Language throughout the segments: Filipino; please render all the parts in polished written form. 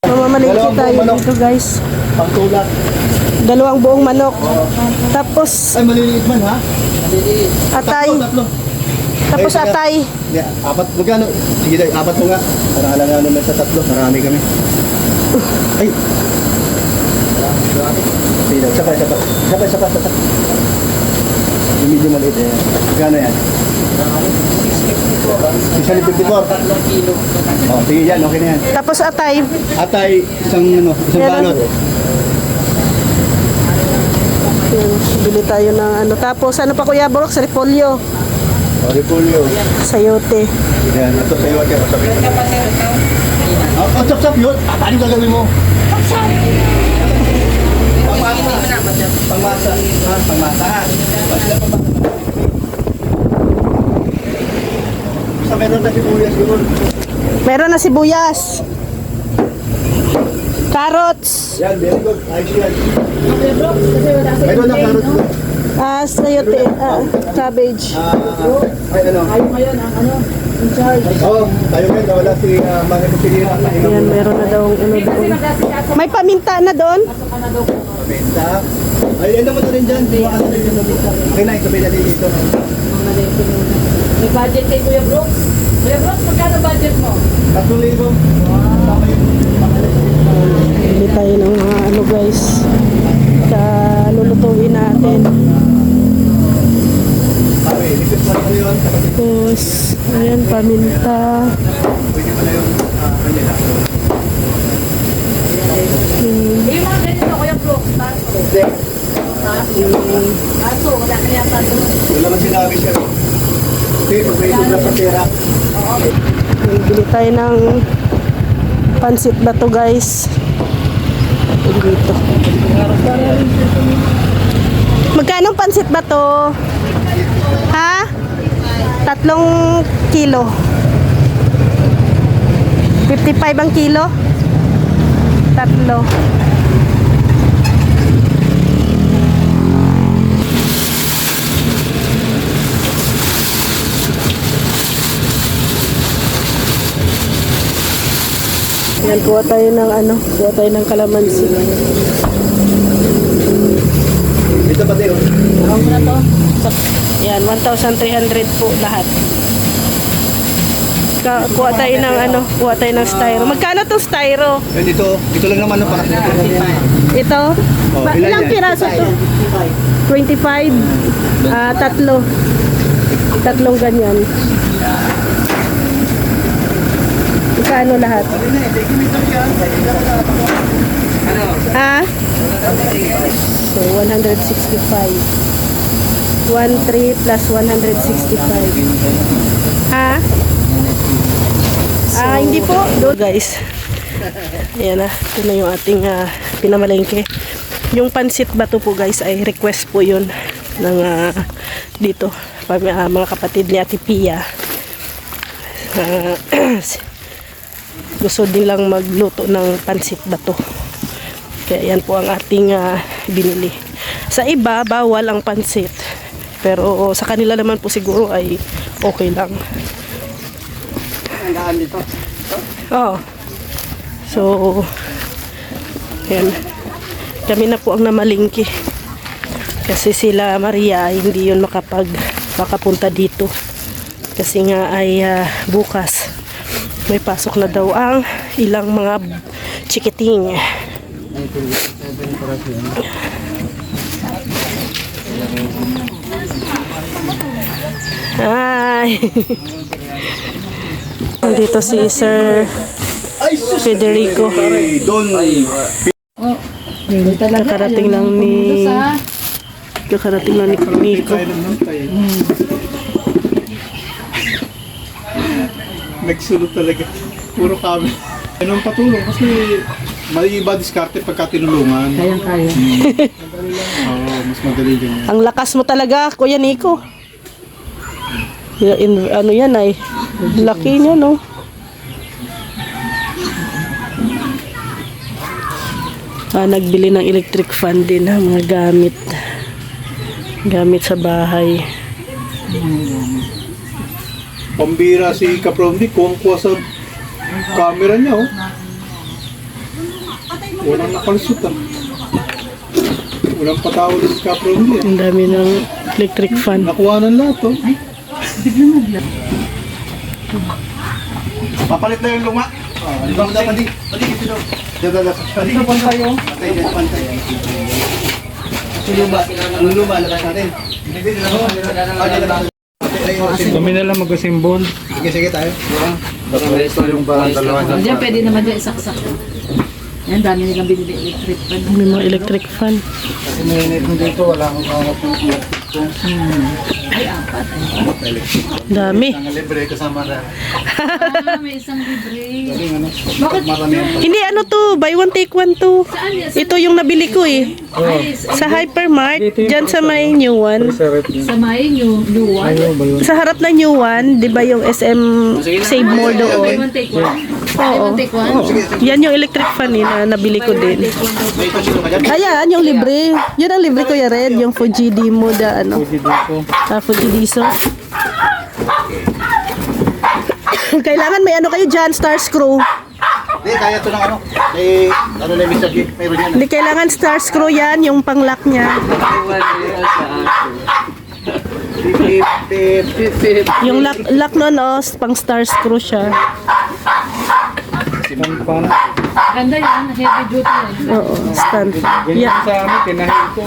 Mamamalingki tayo dito guys. Pangtulak. Dalawang buong manok. Tapos Ay, maliliit man ha? Maliliit. atay. Tatlo. Tapos Ay, atay. Yeah, apat. Magkano? Sige tayo, apat mo nga. Para alang naman sa tatlo. Marami kami. Ay. Sige daw. Sabay. Yung medyo maliit eh. Magkano yan? 654. Oh, sige yan. Okay na yan. Tapos atay. Atay, isang balot. Yan, bili tayo ng ano. Tapos ano pa Kuya Borok? Sa repolyo. Oh, repolyo. Sayote. Yan, ito sa iyo. Oh, chop yun. Paano gagawin mo? Pangmasa. Pangmasa ha. Basta meron na sibuyas yun. Meron na sibuyas. Carrots. Yan, very good. Ayos yan. Meron na karot yun. Sayote. Cabbage. Ay, ano? Ngayon, ang ano, in charge. Oo, tayo ngayon. Nawala si Manny Pilira. Yan, meron na daw ano doon. May paminta na doon. Benta. Ay, ano mo na rin dyan? Okay na, ikabay natin dito. May budget kay Kuya Brooks. Kuya Brooks, magkano budget mo? 3,000. Bili tayo ng mga ano guys. Lulutuin natin. Sabi, lipit mo na yun. Tapos, ayan, paminta. Pwede mo na yung kanila. Yung mga ganito, Kuya Brooks, taso. Hindi. Taso, wala kaya taso. Wala man sinabi siya. Okay, pag may sobra sa pera. Bili tayo ng pansit ba to guys. Dito. Magkano pansit ba to? Ha? 3 kilo. 55 ang kilo? 3. Yan, kuha tayo ng kalamansi. Dito ba tayo? Ako na to. Yan, 1,300 po lahat. Kuha tayo ng styro. Magkano tong styro? Yan dito lang naman para sa Ito? Oh, ilan Ilang yan? piraso to? 25. Tatlong ganyan. Magkano lahat? Ha? So, 165. 13 plus 165. Ha? Hindi po. Guys. Ayan na. Ito na yung ating pinamalengke. Yung pansit bato po guys ay request po yun ng dito. Mga kapatid ni Ate Pia. Gusto nilang magluto ng pansit bato. Kaya yan po ang ating binili. Sa iba, bawal ang pansit. Pero sa kanila naman po siguro ay okay lang. Oh. So, yan. Kami na po ang namalingki. Kasi sila Maria ay hindi yun makapunta dito. Kasi nga ay bukas may pasok na daw ang ilang mga chikiting. Hi! Dito si Sir Federico. Kakarating lang ni Nico. Nagsulot talaga. Puro kami. Anong patulong kasi may iba diskarte pagka tinulungan. Kaya. Oo, mas madali din yan. Ang lakas mo talaga, Kuya Nico. Ano yan ay, laki niya no. Nagbili ng electric fan din ha, mga gamit sa bahay. Pambira si Kapromdi, kuha sa camera niya oh. Walang nakalusot ah. Walang patawad sa kapro hindi. Ang dami ng electric fan. Nakuha ng lahat oh. Papalit na yung luma. Dito mo dapat di. Pati dito daw. Dito po tayo. Pantay dyan, pantay. Yung luma. Yung luma, labas natin. Kami na lang mag-assemble. Sige, sige tayo. Ito yung parang dalawa dyan. Diyan, pwede naman dyan isaksak. Yan, dami nilang binili electric fan. May mga electric fan. Kasi mainit mo dito, wala akong kahanap ng electric ko. Ay, apat. Dami. Ang libre kasama na. May isang libre. Galing ano? Bakit? Marami ang Hindi, ano to, buy one take one to. Saan yan? Ito yung nabili ko eh. Ay, Sa Hypermart, dyan sa may new one. Sa rep niya. sa may new one. Ano ba yun? Sa harap ng new one, di ba yung SM Save More Buy doon? one, take one. Buy Oo. one, take one. Yan yung electric fan eh, na nabili ko din. Take one daw. ito sino ka dyan? Ayan, yung libre. Yun ang libre ko ya Red, yung Fuji Dimo da ano. Pwede dito. Fuji Diso. Kailangan may ano kayo dyan, star screw. Hindi, kaya ito ng ano. May, ano na Mr. G, mayroon yan. Hindi kailangan star screw yan, yung pang-lock niya. Yung lock nun, oh, pang star screw siya. Pan. Ganda yan, heavy duty yan. Oo, stand. Ganyan Yan, sa amin, tinahin ko.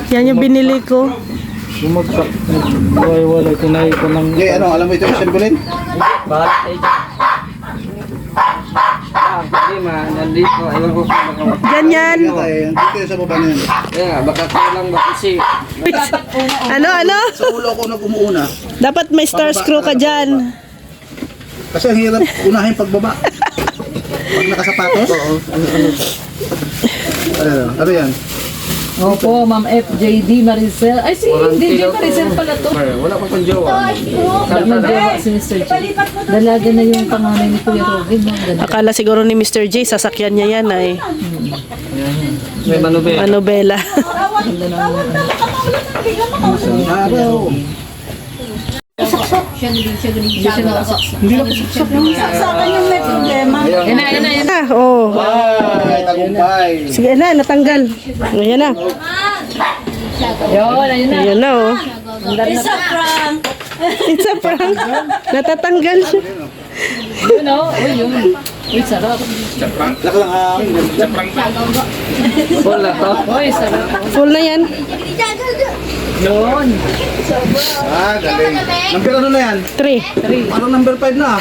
yan yung binili ko. Bumagsak. Wala, tinahin ko ng... Hindi, ano, alam mo ito yung sembulin? Bakit tayo dyan? Hindi nandito. Ayaw ko kung magawa. Ganyan. Dito sa baba na yan. Kaya nga, baka kulang ba kasi Ano? Sa ulo ko nag-umuuna. Dapat may star screw ka dyan. Kasi ang hirap unahin pagbaba. Pag nakasapatos? Oo. Ano yan? Opo, Ma'am FJD Maricel. Ay, si DJ Maricel pala to. wala pa pang jowa. Nagjowa si Mr. J. Dalaga na yung panganay ni Kuya Robin. Ang ganda. Akala siguro ni Mr. J, sasakyan niya yan ay May manube. manobela. Ganda na. Araw. Hindi siya nakasaksak. Hindi na pasaksak yun. Yan na, yan na, yan na. Ah, oh. Ay, tagumpay. Sige na, natanggal. Ayan na. Yun, ayun na. Ayan na, oh. It's a prank. It's a prank. Natatanggal siya. Yun, oh. Uy, yun. Uy, sarap. Laka lang hangin. Wala to. Uy, sarap. Full na yan. Yun. Ah, galing. Number ano na yan? 3. Parang number 5 na ah.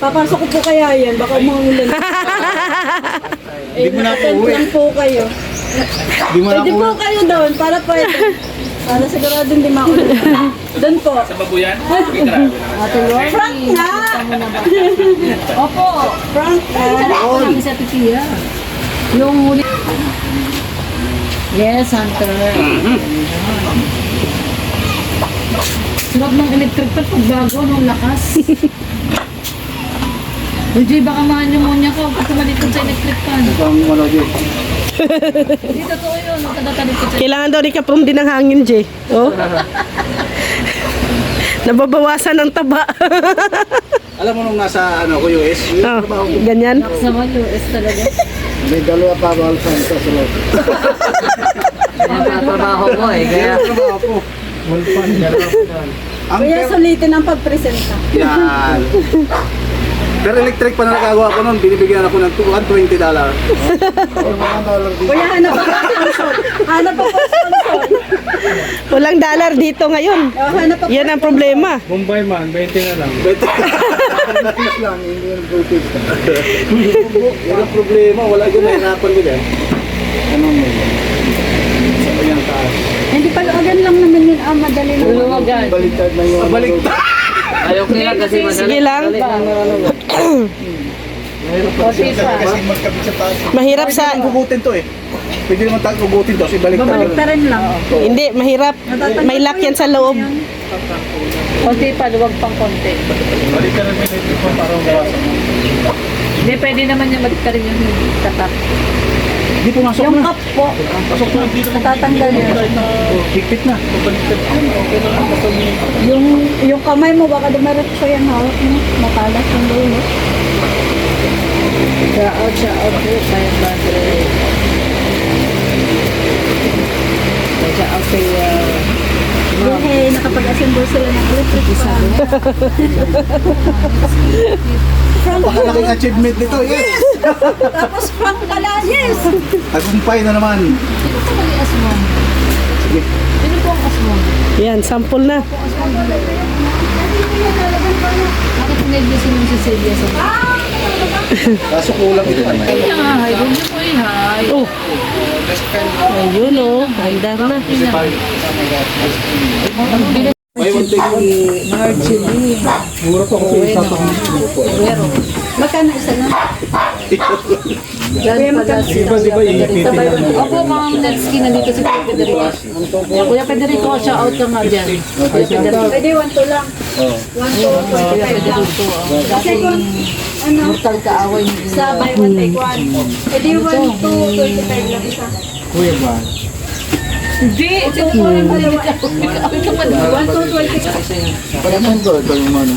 Papasok ko po kaya yan, baka umuulan. Hindi mo na po uwi. Saan po kayo? Hindi mo na Pwede po po kayo doon, para pwede. Para sigurado hindi maulan. Doon po. Sa babuyan? Ate Lord. Frank na! Opo. Frank na! Sabi sa Titia. Yung huli. Yes, Hunter. Sarap ng electric fan pag bago, nung lakas. Uy, baka ma-pneumonia ka pag tumalikod sa electric fan. Ang ano dyan. Hindi totoo yun, nagkadatalikod sa Kailangan daw ni Kaprom din ng hangin, J. Oh. Nababawasan ng taba. Alam mo nung nasa ano ko US, Oh, ganyan. sa mga US talaga. may dalawa pa ba sa loob. Trabaho ko eh. Kaya Trabaho ko. Ang Kuya, sulitin ang pagpresenta. yan. Pero electric pa na nagagawa ko noon, binibigyan ako ng $120. Kuya, hanap pa po sponsor. Hanap pa po sponsor. Walang dollar dito ngayon. Hanap pa po. Yan ang problema. Bombay man, 20 na lang. lang, hindi yung profit. Yan ang problema, wala dyan nahirapan ko dyan. Ano mo? Sa kanyang taas. Hindi pa luagan lang naman yun. Madali lang. Luwagan. Baliktad na yung... Baliktad! ayaw ko nila kasi madali. Sige lang. Kasi magkabit sa taas. Mahirap Pwede sa... naman gugutin to eh. Pwede naman gugutin to, kasi baliktad. Babalikta rin lang. Hindi, mahirap. May lock yan sa loob. Konti pa, luwag pang konti. Baliktad rin may electric pa parang gawasan. Hindi, pwede naman yung magkaroon yung tatak. Hindi pumasok Yung na. cup po, Pasok na dito. natatanggal yun. Higpit na. Yung kamay mo, baka dumiretso yan hawak mo. Matalas yung dulo. Siya out po. Kaya badre. Siya out kay... Yung nakapag-assemble sila ng electric fan. Baka laking achievement nito. Yes! Tapos Frank pala, yes! Tagumpay na naman. Sino po kali aswang? Sige. Sino po ang aswang? Yan, sample na. Bakit pinag-gising yung Cecilia sa mga? Kaso kulang ito naman. Kaya nga, hi. Doon niyo po hi. Oh. Ayun oh, handa na. May one take. Marjorie. Mura to kasi isa to. Pero, Magkano isa na? dyan pala sila. Opo, Ma'am Nelsky, nandito si Kuya Federico. Kuya Federico, siya out ka nga dyan. Kuya Federico. Pwede 1-2 lang. 1-2, Kuya Federico. Kasi kung ano, Mortal kaaway niyo. sa buy one take one. Pwede 1-2, 25 lang isa. Kuya ba? Hindi, ito po rin pala. Kawin ka pa doon. 1-2, 25. Pag naman to, ito yung ano.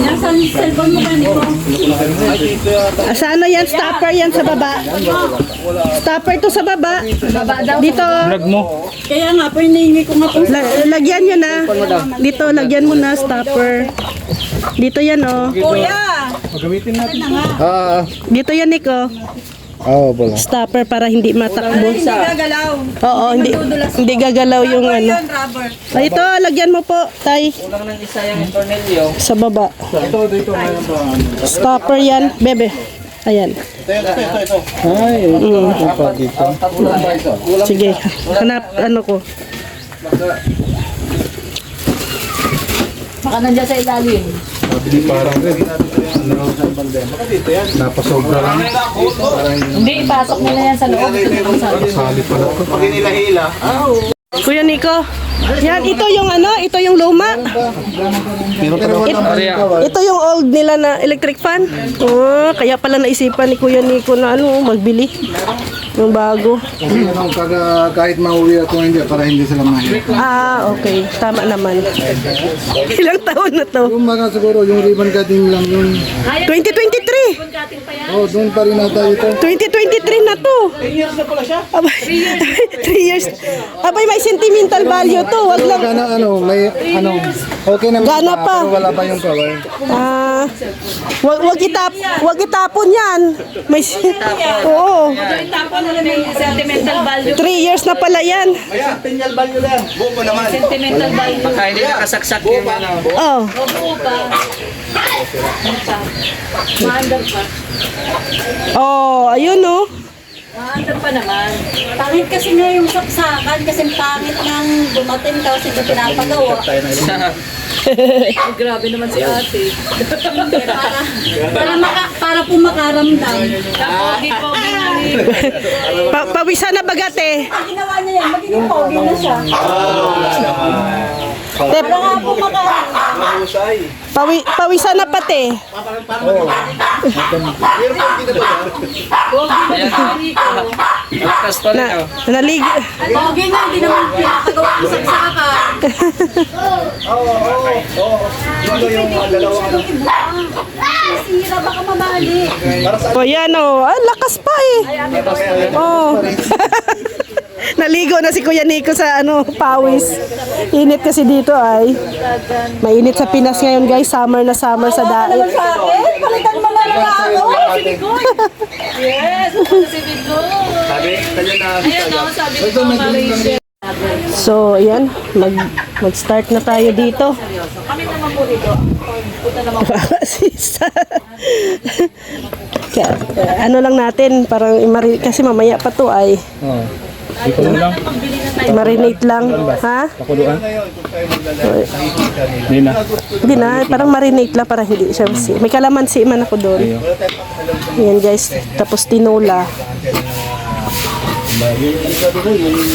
Nasa cellphone mo ba nito? Sa ano yan? Stopper yan sa baba. Stopper to sa baba. Dito. Vlog mo. Kaya nga, pinahingi ko nga po. Lagyan nyo na. Dito, lagyan mo na stopper. Dito yan oh. Kuya! Magamitin natin. Dito yan Nico. Oo, pala. Stopper para hindi matakbo. Hindi gagalaw. Oo, hindi gagalaw yung ano. Yun, rubber. Ay, ito, lagyan mo po, Tay. Kulang ng isa yung Cornelio. Sa baba. Ito, dito, mayroon pa. Stopper yan, bebe. Ayan. Ito. Ay, ito pa dito. Kulang ba ito? Sige, hanap ano ko. Baka nandiyan sa ilalim. Hindi parang rin. Napasobra lang. Hindi, ipasok nila yan sa loob. Sali pala to. Pag inila-hila. Kuya Nico, yan, ito yung ano, ito yung luma. Pero Ito yung old nila na electric fan. Oh, kaya pala naisipan ni Kuya Nico na ano, magbili. Yung bago. kasi ano, kahit mauwi ako hindi, para hindi sila mahirap. Ah, okay. Tama naman. Ilang taon na to? Yung mga siguro, yung ribbon cutting lang yun. 2023. Oh, doon pa rin nata ito. 2023 na to. 3 years na pala siya? Abay, 3 years. Abay, may sentimental value to. Wag lang. Gana ano, may ano, okay naman. Gana pa. Pero wala pa yung power. Ah, wag itapon yan. May, oo. Sentimental value. 3 years na pala yan. Sentimental value. Baka hindi nakasaksak yung ano. Oh. Opo pa. Maandar pa. Oh, ayun oh. Maandar pa naman. Pangit kasi nga yung saksakan kasi pangit nang dumating kasi ito pinapagawa. Grabe naman si ate. Para po makaramdam. Pogi po. Pawisan na bagate. Pag ginawa niya yan, magiging pogi na siya. Tep, Para nga po makaramdam. pawisan na pati. Malakas pa rin Na, oh. nalig. Pogi nga, hindi naman pinapagawa ng saksakan. Sira, baka mabali. O yan o. Ah, lakas pa eh. Oh. Naligo na si Kuya Nico sa ano, pawis. Init kasi dito ay. Mainit sa Pinas ngayon guys. Summer na summer sa Ano daig. sa akin? Palitan mo na lang ako. Yes, si Bigo. Ayan o, sabi ko Marisha. So, ayan. Mag-start na tayo dito. Kami naman po dito. Punta naman po. Sisa. Kaya, ano lang natin, parang kasi mamaya pa to ay Oh. Dito mo lang. marinate lang. Ha? Pakuluan. Hindi na. Hindi na, parang marinate lang para hindi siya may kalamansi man ako doon. Ayan guys, tapos tinola.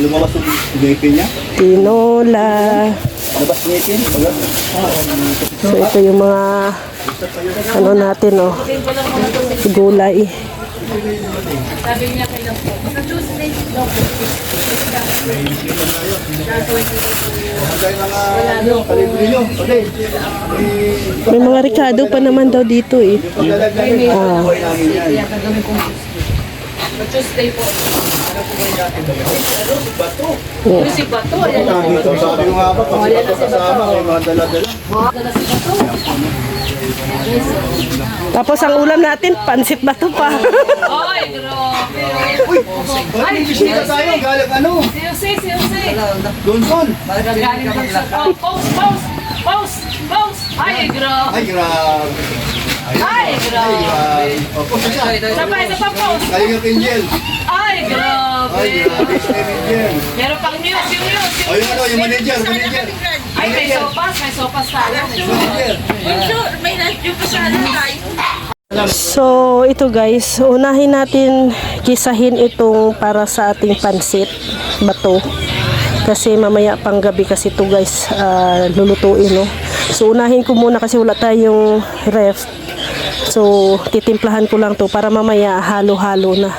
Lumabas yung ngipin niya. Tinola. Labas ngipin. So ito yung mga ano natin oh. Gulay. Sabi niya kailan po. Sa Tuesday, no po. Hanggang mga kalibre nyo. Okay. May mga Ricardo pa naman daw dito eh. Paglalagay nyo. Ah. Okay namin yan. Kaya gagawin kong sa Tuesday po. Oh. Si Bato, ayan na si Dito, sabi ko nga ba, pag ito kasama, may mga dala-dala. Dala si Bato. Tapos ang ulam natin, pansit ba to pa? Ay, grabe. Uy, ba't may bisita tayo? Galing ano? Si Jose. Donson. Galing doon sa... Oh, pause. Ay, grabe. Ay, grabe. Ay, grabe. Opo, siya. Isa pa, pause. Kalinga Angel. Ay, grabe. Ay, grabe si Angel. Meron pang news, yung news. O, yung ano, yung manager. Ay, may sopas tayo. Manager. May radyo pa sana tayo. So, ito guys, unahin natin kisahin itong para sa ating pansit bato. Kasi mamaya pang gabi kasi ito guys, lulutuin, no? So, unahin ko muna kasi wala tayong ref. So, titimplahan ko lang to para mamaya halo-halo na.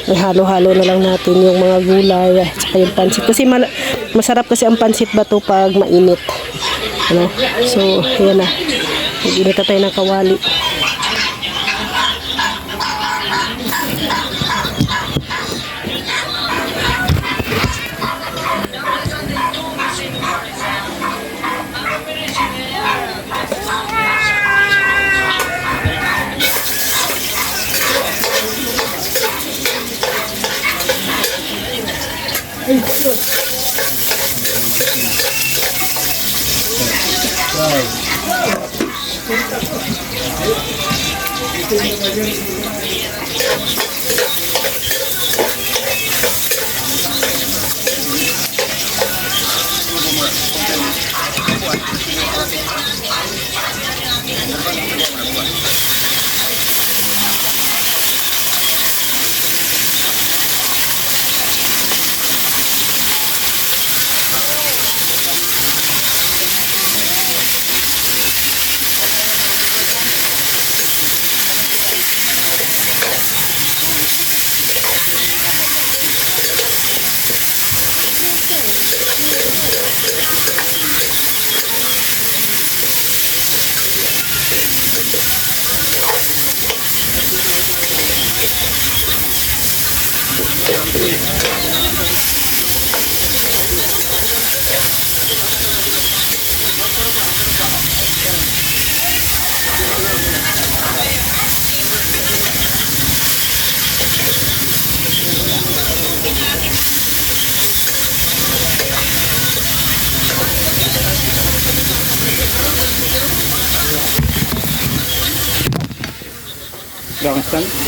May halo-halo na lang natin yung mga gulay at saka yung pansit. Kasi masarap kasi ang pansit bato pag mainit. Ano? So, yan na. Mag-inita tayo ng kawali.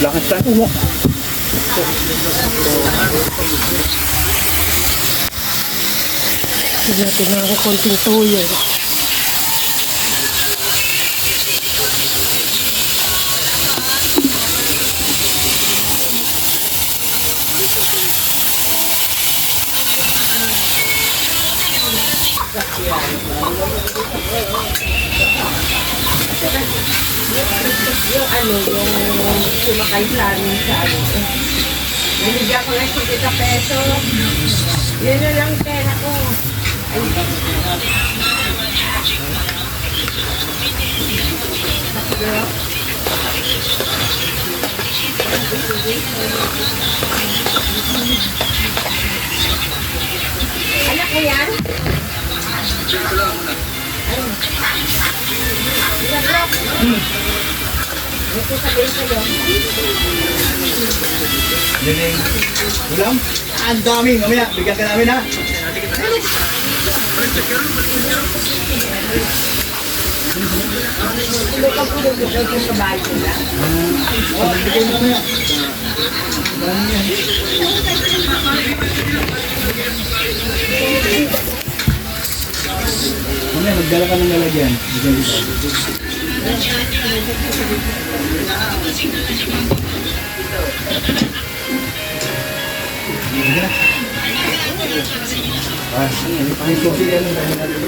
Lakas mo. Tignan natin mga konting toyo. Yung ano, yung sumakay sa amin sa ano. Binigyan ko lang 50 peso. Yun na lang pera ko. Ay, anak mo yan? Ito sabihin sa'yo. Ulam? Ang dami. Mamaya, bigyan ka namin ha. Hindi ka po nagdodog yung kabayo nila. Bigyan mo mamaya. Mamaya, magdala ka ng lalagyan. Bigyan dito. Ang kopi yan ang dahil natin.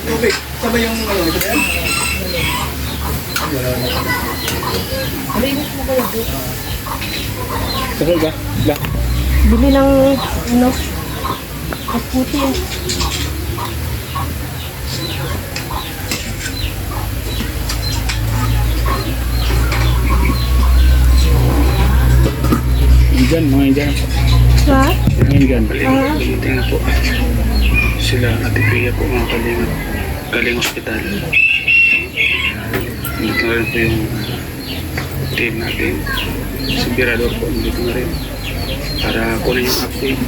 Tubig. Sabay yung ano ito yan? Tagal ba? Ba? Bili ng ano, Rasputin. Indian, mga Indian. Ha? Mga Indian. Ah. Dumating na po. Sila, Ate Pia po, mga Kaling Hospital. Dito na rin po yung team natin. Si Birador po, dito na rin. Para kunin yung update.